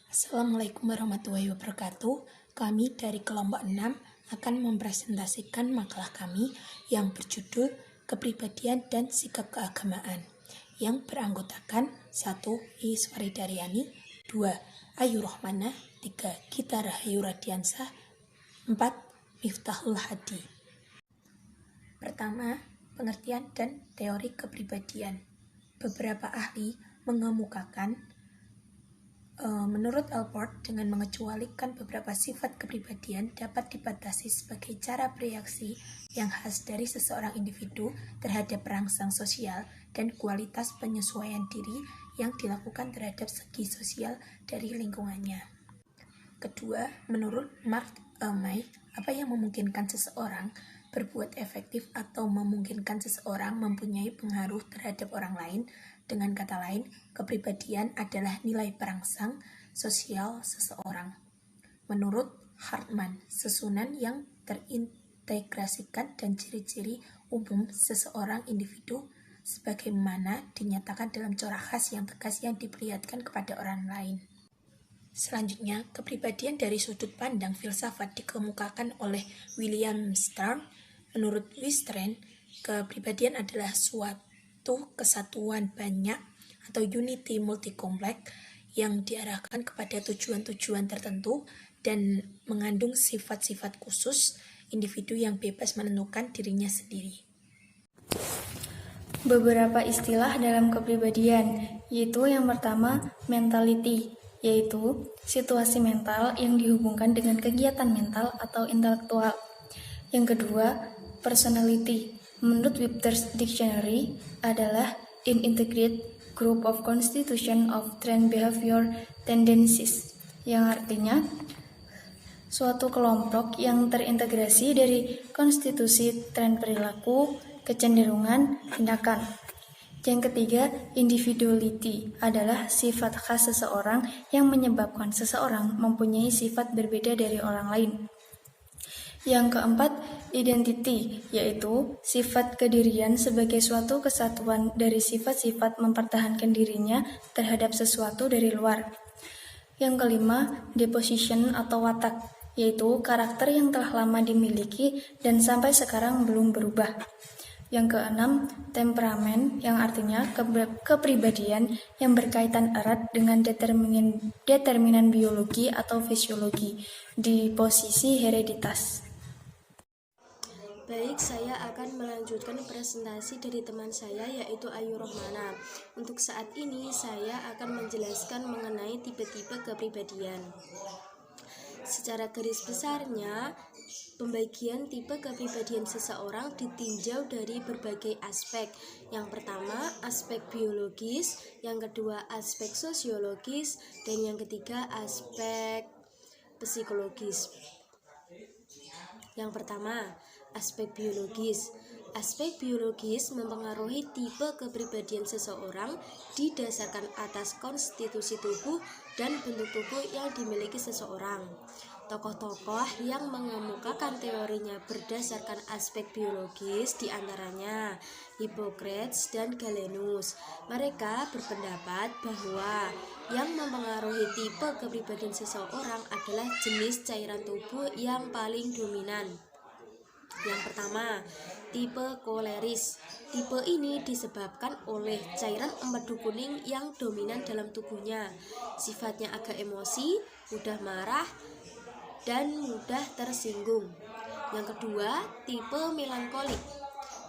Assalamualaikum warahmatullahi wabarakatuh. Kami dari kelompok 6 akan mempresentasikan makalah kami yang berjudul Kepribadian dan Sikap Keagamaan yang beranggotakan 1. Iis Faridaryani, 2. Ayu Rohmana, 3. Gita Rahayu Radiansah, 4. Miftahul Hadi. Pertama, pengertian dan teori kepribadian. Beberapa ahli mengemukakan menurut Alport, dengan mengecualikan beberapa sifat kepribadian dapat dibatasi sebagai cara bereaksi yang khas dari seseorang individu terhadap perangsang sosial dan kualitas penyesuaian diri yang dilakukan terhadap segi sosial dari lingkungannya. Kedua, menurut Mark Elmay, apa yang memungkinkan seseorang berbuat efektif atau memungkinkan seseorang mempunyai pengaruh terhadap orang lain. Dengan kata lain, kepribadian adalah nilai perangsang sosial seseorang. Menurut Hartman, susunan yang terintegrasikan dan ciri-ciri umum seseorang individu sebagaimana dinyatakan dalam corak khas yang tegas yang diperlihatkan kepada orang lain. Selanjutnya, kepribadian dari sudut pandang filsafat dikemukakan oleh William Strauss. Menurut Strauss, kepribadian adalah suatu kesatuan banyak atau unity multi-complex yang diarahkan kepada tujuan-tujuan tertentu dan mengandung sifat-sifat khusus individu yang bebas menentukan dirinya sendiri. Beberapa istilah dalam kepribadian, yaitu yang pertama mentality, yaitu situasi mental yang dihubungkan dengan kegiatan mental atau intelektual. Yang kedua, personality, menurut Webster's Dictionary adalah an integrated group of constitution of trained behavior tendencies, yang artinya suatu kelompok yang terintegrasi dari konstitusi tren perilaku, kecenderungan, tindakan. Yang ketiga, individuality adalah sifat khas seseorang yang menyebabkan seseorang mempunyai sifat berbeda dari orang lain. Yang keempat, identity, yaitu sifat kedirian sebagai suatu kesatuan dari sifat-sifat mempertahankan dirinya terhadap sesuatu dari luar. Yang kelima, deposition atau watak, yaitu karakter yang telah lama dimiliki dan sampai sekarang belum berubah. Yang keenam, temperamen, yang artinya kepribadian yang berkaitan erat dengan determinan biologi atau fisiologi di posisi hereditas. Baik, saya akan melanjutkan presentasi dari teman saya yaitu Ayu Rohmana. Untuk saat ini saya akan menjelaskan mengenai tipe-tipe kepribadian. Secara garis besarnya, pembagian tipe kepribadian seseorang ditinjau dari berbagai aspek. Yang pertama, aspek biologis, yang kedua aspek sosiologis, dan yang ketiga aspek psikologis. Yang pertama, aspek biologis. Aspek biologis mempengaruhi tipe kepribadian seseorang didasarkan atas konstitusi tubuh dan bentuk tubuh yang dimiliki seseorang. Tokoh-tokoh yang mengemukakan teorinya berdasarkan aspek biologis diantaranya Hippocrates dan Galenus. Mereka berpendapat bahwa yang mempengaruhi tipe kepribadian seseorang adalah jenis cairan tubuh yang paling dominan. Yang pertama, tipe koleris. Tipe ini disebabkan oleh cairan empedu kuning yang dominan dalam tubuhnya. Sifatnya agak emosi, mudah marah, dan mudah tersinggung. Yang kedua, tipe melankolik.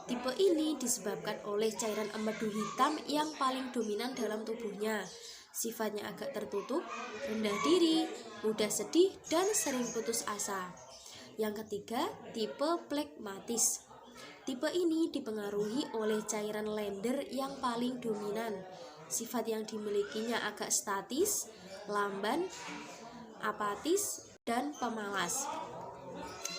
Tipe ini disebabkan oleh cairan empedu hitam yang paling dominan dalam tubuhnya. Sifatnya agak tertutup, rendah diri, mudah sedih, dan sering putus asa. Yang ketiga, tipe flegmatis. Tipe ini dipengaruhi oleh cairan lender yang paling dominan. Sifat yang dimilikinya agak statis, lamban, apatis, dan pemalas.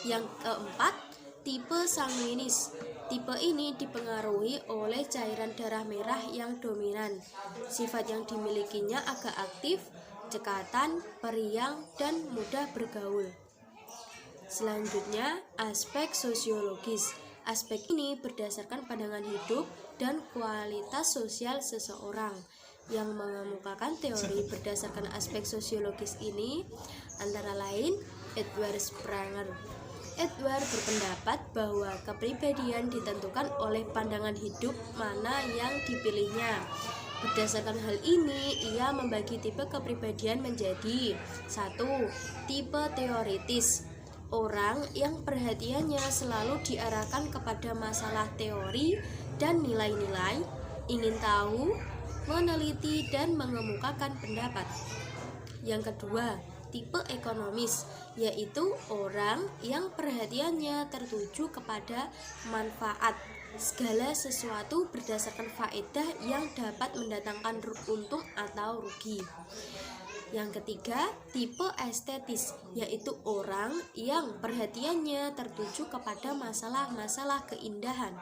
Yang keempat, tipe sanguinis. Tipe ini dipengaruhi oleh cairan darah merah yang dominan. Sifat yang dimilikinya agak aktif, cekatan, periang, dan mudah bergaul. Selanjutnya, aspek sosiologis. Aspek ini berdasarkan pandangan hidup dan kualitas sosial seseorang. Yang mengemukakan teori berdasarkan aspek sosiologis ini antara lain Edward Springer. Edward berpendapat bahwa kepribadian ditentukan oleh pandangan hidup mana yang dipilihnya. Berdasarkan hal ini, ia membagi tipe kepribadian menjadi 1. Tipe teoritis. Orang yang perhatiannya selalu diarahkan kepada masalah teori dan nilai-nilai, ingin tahu, meneliti, dan mengemukakan pendapat. Yang kedua, tipe ekonomis, yaitu orang yang perhatiannya tertuju kepada manfaat. Segala sesuatu berdasarkan faedah yang dapat mendatangkan untung atau rugi. Yang ketiga, tipe estetis, yaitu orang yang perhatiannya tertuju kepada masalah-masalah keindahan.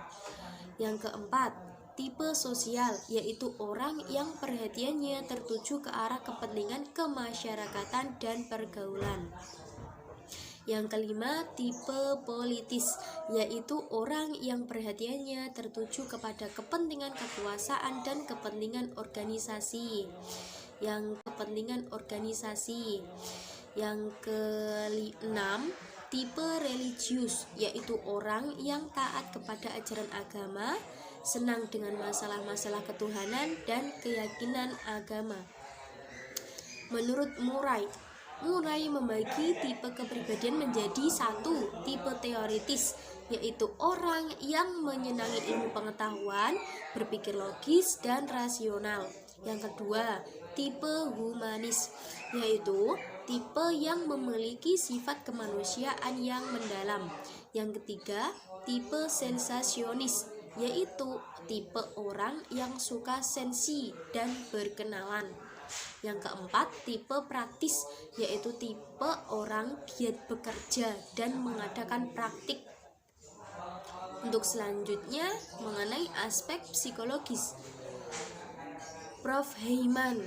Yang keempat, tipe sosial, yaitu orang yang perhatiannya tertuju ke arah kepentingan kemasyarakatan dan pergaulan. Yang kelima, tipe politis, yaitu orang yang perhatiannya tertuju kepada kepentingan kekuasaan dan kepentingan organisasi. Yang keenam, tipe religius, yaitu orang yang taat kepada ajaran agama, senang dengan masalah-masalah ketuhanan dan keyakinan agama. Menurut Murray membagi tipe kepribadian menjadi 1. Tipe teoritis, yaitu orang yang menyenangi ilmu pengetahuan, berpikir logis dan rasional. Yang kedua, tipe humanis, yaitu tipe yang memiliki sifat kemanusiaan yang mendalam. Yang ketiga, tipe sensasionis, yaitu tipe orang yang suka sensi dan berkenalan. Yang keempat, tipe praktis, yaitu tipe orang giat bekerja dan mengadakan praktik. Untuk selanjutnya, mengenai aspek psikologis, Prof. Heyman,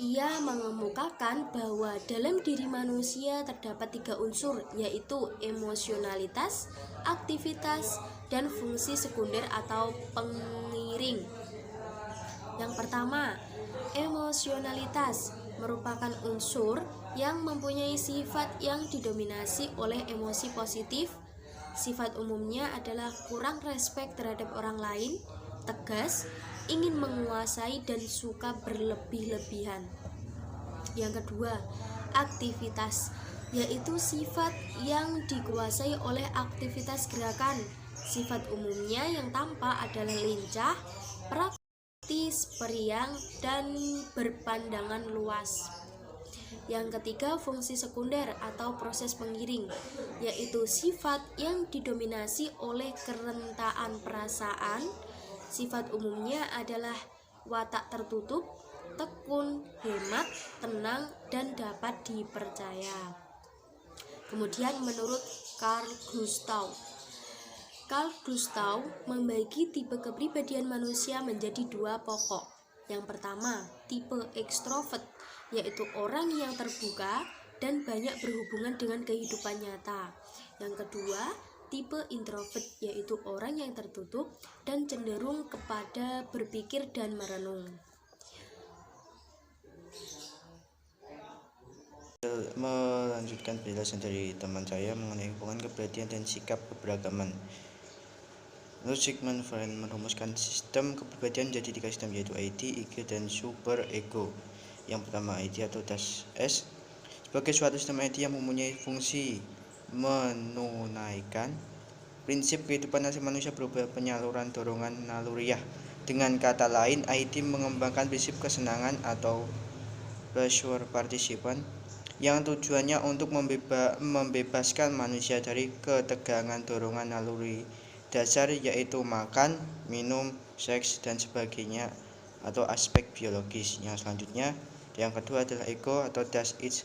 ia mengemukakan bahwa dalam diri manusia terdapat 3 unsur, yaitu emosionalitas, aktivitas, dan fungsi sekunder atau pengiring. Yang pertama, emosionalitas merupakan unsur yang mempunyai sifat yang didominasi oleh emosi positif. Sifat umumnya adalah kurang respek terhadap orang lain, tegas, ingin menguasai, dan suka berlebih-lebihan. Yang kedua, aktivitas, yaitu sifat yang dikuasai oleh aktivitas gerakan. Sifat umumnya yang tampak adalah lincah, praktis, periang, dan berpandangan luas. Yang ketiga, fungsi sekunder atau proses pengiring, yaitu sifat yang didominasi oleh kerentaan perasaan. Sifat umumnya adalah watak tertutup, tekun, hemat, tenang, dan dapat dipercaya. Kemudian menurut Carl Gustav membagi tipe kepribadian manusia menjadi 2 pokok. Yang pertama, tipe ekstrovert, yaitu orang yang terbuka dan banyak berhubungan dengan kehidupan nyata. Yang kedua, tipe introvert, yaitu orang yang tertutup dan cenderung kepada berpikir dan merenung. Melanjutkan penjelasan dari teman saya mengenai hubungan kepribadian dan sikap keberagaman. Menurut Sigmund Freud merumuskan sistem kepribadian menjadi 3 sistem, yaitu ID, ego, dan super ego. Yang pertama, ID atau das S sebagai suatu sistem ID yang mempunyai fungsi menunaikan prinsip kehidupan asli manusia berupa penyaluran dorongan naluriah. Dengan kata lain, ID mengembangkan prinsip kesenangan atau pleasure participant yang tujuannya untuk membebaskan manusia dari ketegangan dorongan naluri dasar, yaitu makan, minum, seks, dan sebagainya atau aspek biologis. Yang selanjutnya, yang kedua adalah ego atau das Ich.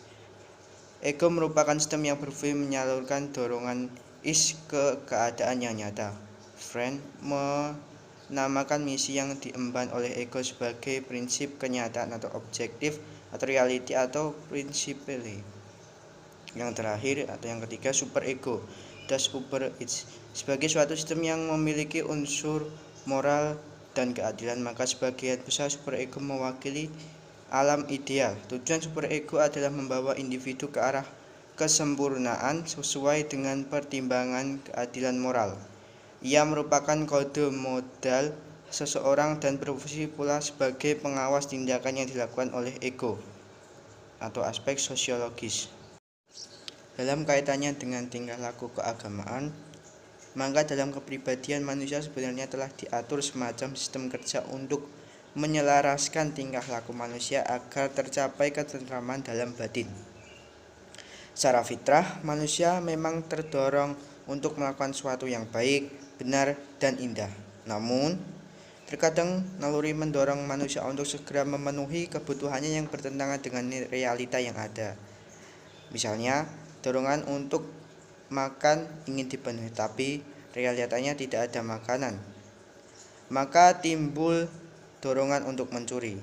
Ego merupakan sistem yang berfungsi menyalurkan dorongan is ke keadaan yang nyata. Freud menamakan misi yang diemban oleh ego sebagai prinsip kenyataan atau objektif atau reality atau principle. Yang terakhir atau yang ketiga, super ego, das Über Ich, sebagai suatu sistem yang memiliki unsur moral dan keadilan, maka sebagian besar superego mewakili alam ideal. Tujuan superego adalah membawa individu ke arah kesempurnaan sesuai dengan pertimbangan keadilan moral. Ia merupakan kode modal seseorang dan berfungsi pula sebagai pengawas tindakan yang dilakukan oleh ego atau aspek sosiologis. Dalam kaitannya dengan tingkah laku keagamaan, maka dalam kepribadian manusia sebenarnya telah diatur semacam sistem kerja untuk menyelaraskan tingkah laku manusia agar tercapai ketentraman dalam batin. Secara fitrah, manusia memang terdorong untuk melakukan sesuatu yang baik, benar, dan indah. Namun, terkadang naluri mendorong manusia untuk segera memenuhi kebutuhannya yang bertentangan dengan realita yang ada. Misalnya, dorongan untuk makan ingin dipenuhi, tapi realitanya tidak ada makanan. Maka timbul dorongan untuk mencuri.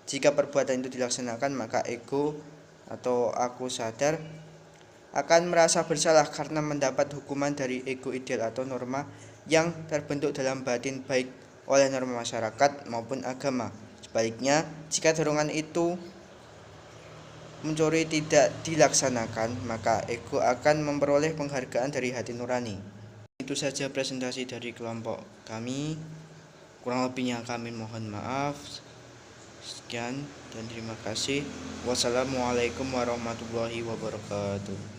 Jika perbuatan itu dilaksanakan, maka ego atau aku sadar akan merasa bersalah karena mendapat hukuman dari ego ideal atau norma yang terbentuk dalam batin baik oleh norma masyarakat maupun agama. Sebaliknya, jika dorongan itu mencuri tidak dilaksanakan, maka ego akan memperoleh penghargaan dari hati nurani. Itu saja presentasi dari kelompok kami. Kurang lebihnya kami mohon maaf. Sekian dan terima kasih. Wassalamualaikum warahmatullahi wabarakatuh.